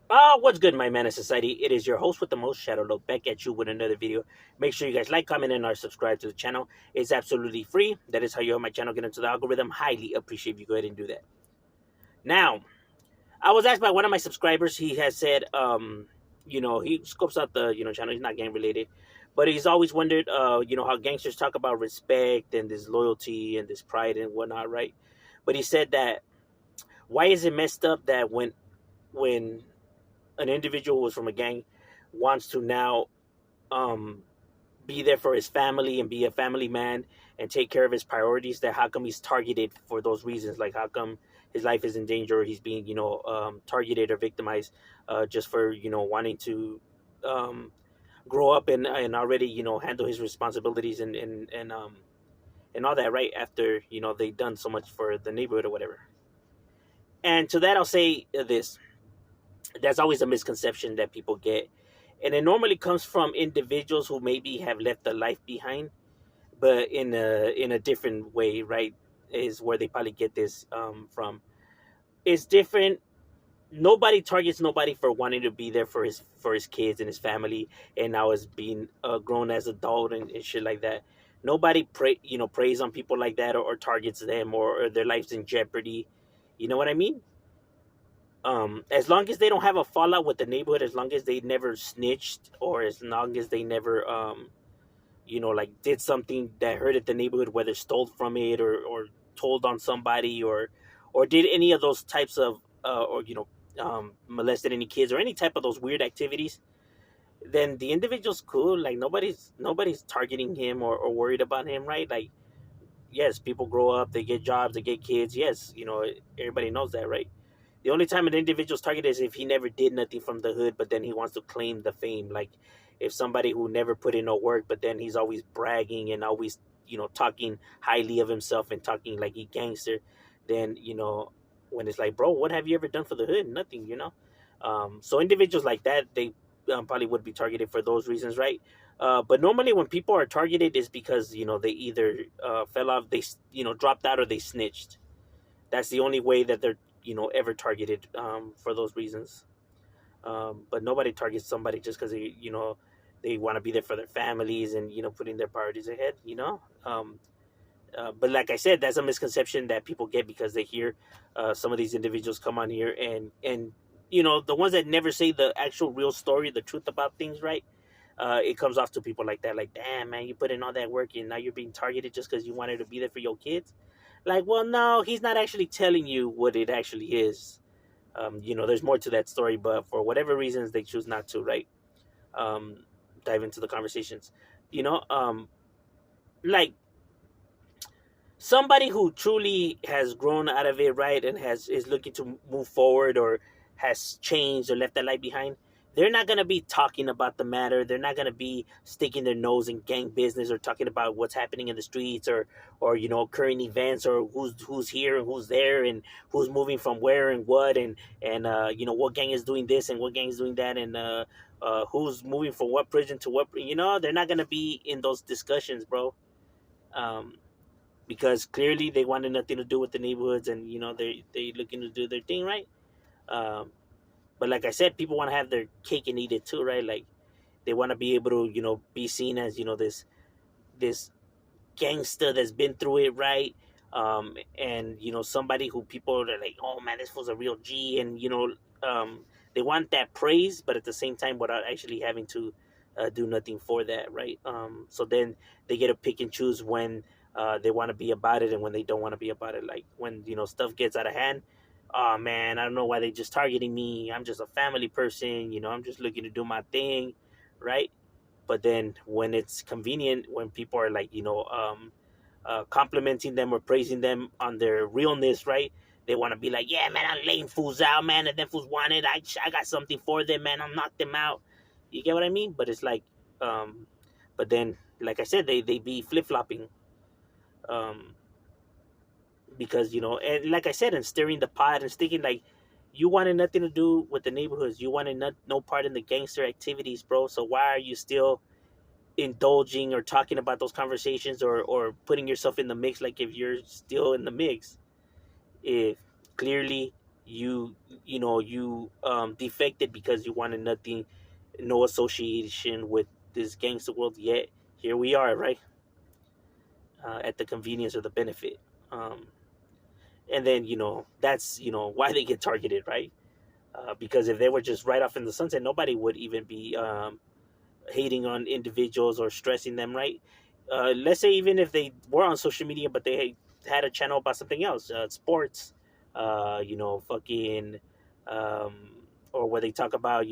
What's good, my man of society? It is your host with the most, Shadow Low, back at you with another video. Make sure you guys like, comment, and are subscribed to the channel. It's absolutely free. That is how you help my channel get into the algorithm. Highly appreciate if you go ahead and do that. Now, I was asked by one of my subscribers. He has said, he scopes out the channel. He's not gang related, but he's always wondered, how gangsters talk about respect and this loyalty and this pride and whatnot, right? But he said that why is it messed up that when an individual who was from a gang wants to now um, be there for his family and be a family man and take care of his priorities, that how come he's targeted for those reasons? Like, how come his life is in danger, or he's being targeted or victimized just for wanting to um, grow up and already handle his responsibilities and all that, right, after they done so much for the neighborhood or whatever. And to that I'll say this: that's always a misconception that people get, and it normally comes from individuals who maybe have left a life behind, but in a different way, right? Is where they probably get this from. It's different. Nobody targets nobody for wanting to be there for his kids and his family, and now as being grown as adult and shit like that. Nobody preys on people like that, or targets them, or their lives in jeopardy. You know what I mean? As long as they don't have a fallout with the neighborhood, as long as they never snitched, or as long as they never like did something that hurted the neighborhood, whether stole from it, or told on somebody, or did any of those types of or molested any kids or any type of those weird activities, then the individual's cool. Like, nobody's targeting him, or worried about him, right? Like, yes, people grow up, they get jobs, they get kids. Yes, everybody knows that, right? The only time an individual's targeted is if he never did nothing from the hood, but then he wants to claim the fame. Like, if somebody who never put in no work, but then he's always bragging and always, talking highly of himself and talking like he gangster, then, when it's like, bro, what have you ever done for the hood? Nothing. So individuals like that, they probably would be targeted for those reasons, right? But normally when people are targeted is because, they either fell off, they, dropped out, or they snitched. That's the only way that they're ever targeted for those reasons. But nobody targets somebody just because they want to be there for their families and putting their priorities ahead. But like I said, that's a misconception that people get because they hear some of these individuals come on here and the ones that never say the actual real story, the truth about things, right? It comes off to people like that, like, damn, man, you put in all that work and now you're being targeted just because you wanted to be there for your kids. Like, well, no, he's not actually telling you what it actually is. There's more to that story, but for whatever reasons, they choose not to, right? Um, Dive into the conversations. You know, um, like, somebody who truly has grown out of it, right, and is looking to move forward, or has changed or left that light behind, they're not gonna be talking about the matter. They're not gonna be sticking their nose in gang business, or talking about what's happening in the streets, or current events, or who's here and who's there, and who's moving from where and what, and what gang is doing this and what gang is doing that, and who's moving from what prison to what. They're not gonna be in those discussions, bro. Um, because clearly they wanted nothing to do with the neighborhoods, and they looking to do their thing, right? um, but like I said, people want to have their cake and eat it too, right? Like, they want to be able to be seen as this gangster that's been through it, right? And somebody who people are like, oh man, this was a real G, and they want that praise, but at the same time without actually having to do nothing for that, right? So then they get to pick and choose when they want to be about it and when they don't want to be about it. Like, when stuff gets out of hand, oh man, I don't know why they just targeting me. I'm just a family person, I'm just looking to do my thing, right? But then when it's convenient, when people are like complimenting them or praising them on their realness, right? They want to be like, yeah, man, I'm laying fools out, man, and them fools wanted. I got something for them, man. I'm knocked them out. You get what I mean? But it's like, but then, like I said, they be flip flopping, um, because and like I said, and stirring the pot and sticking, like, you wanted nothing to do with the neighborhoods. You wanted no part in the gangster activities, bro. So why are you still indulging or talking about those conversations, or putting yourself in the mix, like if you're still in the mix, if clearly You you defected because you wanted nothing, no association with this gangster world. Yet here we are, right, at the convenience or the benefit. Um, and then that's why they get targeted, right? Because if they were just right off in the sunset, nobody would even be hating on individuals or stressing them, right? Let's say even if they were on social media, but they had a channel about something else, sports, fucking, um, or where they talk about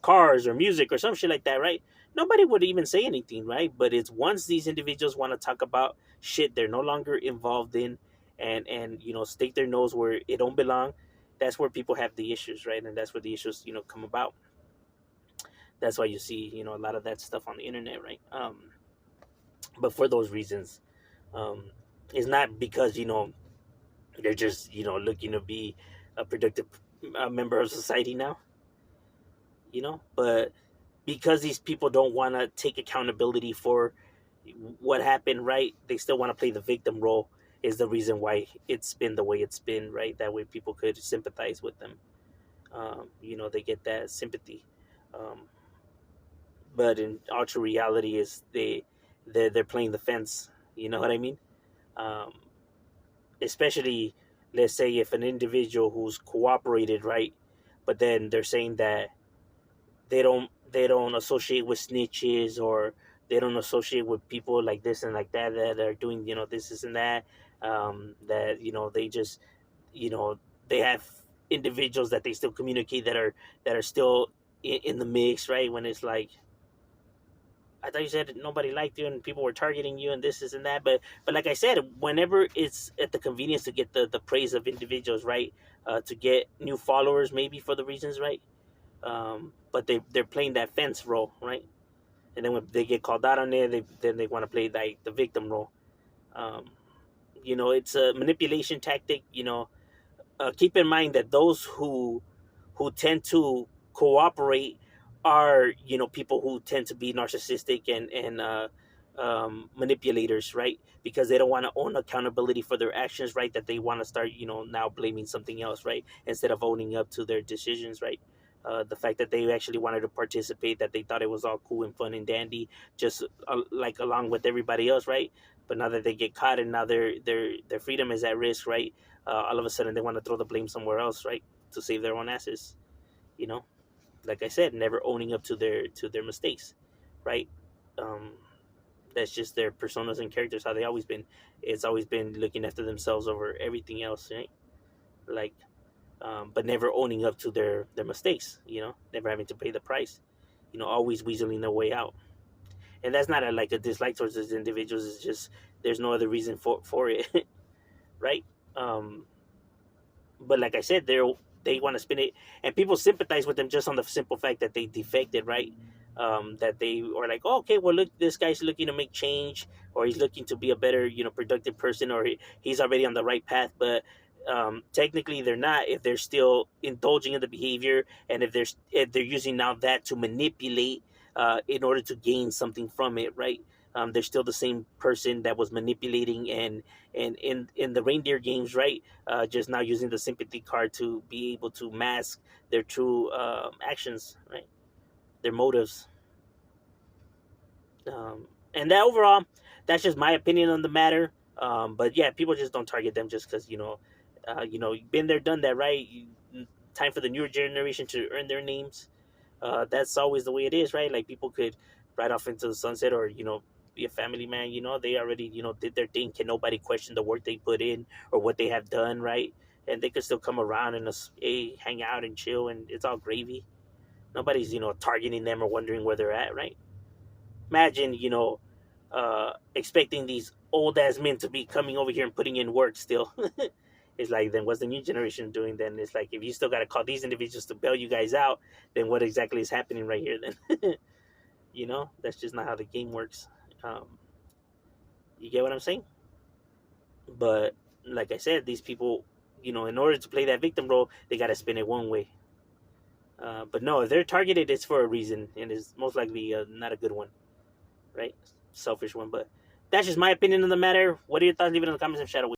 cars or music or some shit like that, right? Nobody would even say anything, right? But it's once these individuals want to talk about shit they're no longer involved in, and stick their nose where it don't belong, that's where people have the issues, right? And that's where the issues come about. That's why you see a lot of that stuff on the internet, right? But for those reasons, um, it's not because they're just looking to be a productive member of society now, but because these people don't want to take accountability for what happened, right? They still want to play the victim role. Is the reason why it's been the way it's been, right? That way people could sympathize with them. They get that sympathy. Um, but in all true reality, is they're playing the fence. You know what I mean? Um, Especially, let's say if an individual who's cooperated, right, but then they're saying that they don't associate with snitches, or they don't associate with people like this and like that are doing this and that, that they just you know they have individuals that they still communicate that are still in the mix, right? When it's like, I thought you said nobody liked you and people were targeting you and this and that, but like I said, whenever it's at the convenience to get the praise of individuals, right, to get new followers, maybe for the reasons, right, but they're playing that fence role, right? And then when they get called out on there, they want to play like the victim role. Um, it's a manipulation tactic. Keep in mind that those who tend to cooperate are people who tend to be narcissistic and manipulators, right? Because they don't want to own accountability for their actions, right? That they want to start now blaming something else, right? Instead of owning up to their decisions, right? The fact that they actually wanted to participate, that they thought it was all cool and fun and dandy, just like along with everybody else, right? But now that they get caught and now their freedom is at risk, right? All of a sudden they want to throw the blame somewhere else, right? To save their own asses, you know. Like I said, never owning up to their mistakes, right? Um, that's just their personas and characters, how they always been. It's always been looking after themselves over everything else, right? Like, but never owning up to their mistakes, never having to pay the price, always weaseling their way out. And that's not like a dislike towards those individuals. It's just there's no other reason for it, right? Um, but like I said, they want to spin it, and people sympathize with them just on the simple fact that they defected, right? That they are like, oh, okay, well, look, this guy's looking to make change, or he's looking to be a better, productive person, or he's already on the right path. But technically, they're not if they're still indulging in the behavior, and if they're using now that to manipulate in order to gain something from it, right? They're still the same person that was manipulating and in the reindeer games, right? Just now using the sympathy card to be able to mask their true actions, right? Their motives. And that overall, that's just my opinion on the matter. But yeah, people just don't target them just because been there, done that, right? Time for the newer generation to earn their names. That's always the way it is, right? Like people could ride off into the sunset, or be a family man. They already did their thing. Can nobody question the work they put in or what they have done, right? And they could still come around and hang out and chill, and it's all gravy. Nobody's targeting them or wondering where they're at, right? Imagine expecting these old ass men to be coming over here and putting in work still. It's like, then what's the new generation doing then? It's like, if you still got to call these individuals to bail you guys out, then what exactly is happening right here then? That's just not how the game works. um, you get what I'm saying? But like I said, these people, in order to play that victim role, they got to spin it one way. But no, if they're targeted, it's for a reason, and it's most likely not a good one, right? Selfish one. But that's just my opinion on the matter. What are your thoughts? Leave it in the comments and shadow.